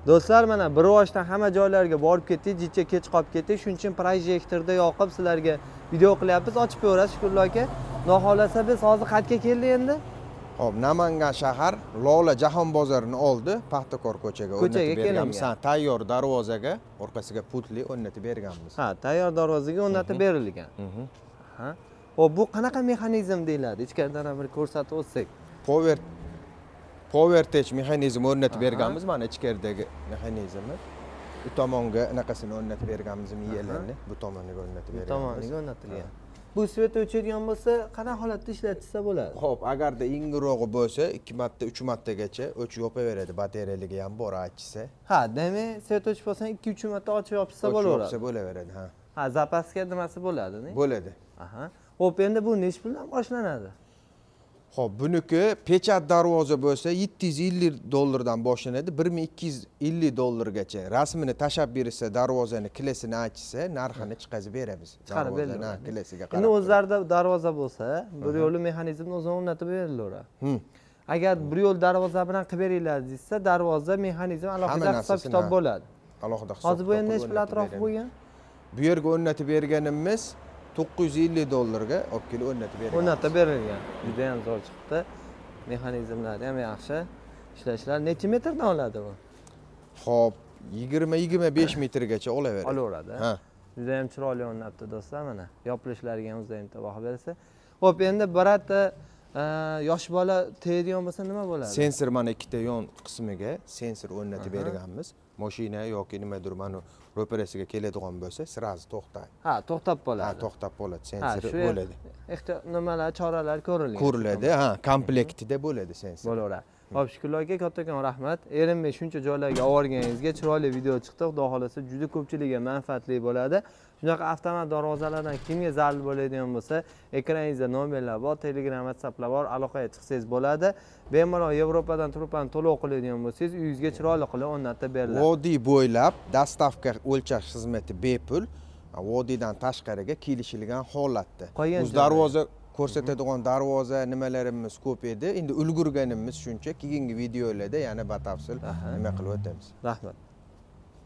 Do'stlar, mana bir oshdan hamma joylarga borib ketdik, jicha kech qolib ketdik. Shuning uchun projektorda yoqib sizlarga video qilyapmiz. Ochib ko'rasiz, Shukurlar aka. Xudo xolasa biz hozir qayerga keldik endi? Hop, Namangan shahar Lola jahon bozorini oldi, Paxtakor ko'chaga o'rnatib berganmiz. Ha, tayyor darvozaga, orqasiga putli o'rnatib berganmiz. Ha, tayyor darvozaga o'rnatib berilgan. Ha. Hop, bu qanaqa mexanizm deyiladi? Ichkaridan bir ko'rsatib o'tsak. Powertech mexanizm o'rnatib berganmiz. Mana ichkaridagi mexanizmni. Bu tomonga anaqasini o'rnatib berganmiz, miyalarni bu tomoniga o'rnatib berganmiz. Bu tomoniga o'rnatilgan. Bu svet o'chirgan bo'lsa, qanaqa holatda ishlatsa bo'ladi? Xo'p, agarda ingirog'i bo'lsa, 2 marta, 3 martagacha o'chib yopaveradi, batariyaligi ham bor achisa. Ha, demak, svet o'chib bo'lsa 2-3 marta ochib yopsa bo'laveradi. Yopsa bo'laveradi, ha. Ha, zapaska nimasi bo'ladi-mi? Bo'ladi. Aha. Xo'p, endi bu nech puldan boshlanadi? Xo'p, buniki pechat darvoza bo'lsa $750 dan boshlanadi, $1250 Rasmini tashab bersa, darvozani kilisini ochsa, narxini chiqazib beramiz. Chiqarib beradi. Kilisiga qarab. Endi o'zlarida darvoza bo'lsa, bir yo'li mexanizmni o'zini o'rnatib berilaveradi. Agar bir yo'l darvoza bilan qilib beringlar desa, darvoza mexanizm alohida hisob-kitob bo'ladi. Alohida hisob. Hozir bu endi nech pul atrofi bo'lgan? Bu yerga o'rnatib berganimiz $950 ga olib kelib o'rnatib bergan. O'rnatib berilgan. Juda ham zo'r chiqdi. Mexanizmlari ham yaxshi. Ishlashlar necha metrdan oladi bu? Xo'p, 20-25 metrgacha olaveradi. Olaveradi. Ha. Juda ham chiroyli o'rnatdi do'stlar, mana. Yopilishlariga ham o'zida baho bersa. Xo'p, endi birata yosh bola tegadigan bo'lsa nima bo'ladi? Sensor mana ikkita yon qismiga sensor o'rnatib berganmiz. Mashina yoki nimadir mana ro'parasiga keladigan bo'lsa, sraz to'xtaydi. Ha, to'xtab qoladi. Ha, to'xtab qoladi, sensor bo'ladi. Nimalar, choralar ko'rilgan. Ko'riladi, ha, komplektida bo'ladi sensor. Bo'laveradi. Xo'p, Shukurlar aka, kattakon rahmat. Erinmay shuncha joylarga olib borganingizga chiroyli video chiqdi. Xudo xolasa juda ko'pchilikga manfaatli bo'ladi. Shunaqa avtomat darvozalardan kimga zarur bo'ladigan bo'lsa, ekraningizda nomerlar bor, Telegram, WhatsApplar bor, aloqaga chiqsangiz bo'ladi. Bemalol Yevropadan turibdan to'lov qiladigan bo'lsangiz, uyingizga chiroyli qilib o'rnatib beriladi. Vodiy bo'ylab dastavka o'lchash xizmati bepul. Vodiydan tashqariga kelishilgan holatda. Biz darvoza ko'rsatadigan darvoza nimalarimiz ko'p edi. Endi ulgurganimiz shuncha, keyingi videolarda yana batafsil nima qilib o'tamiz. Rahmat.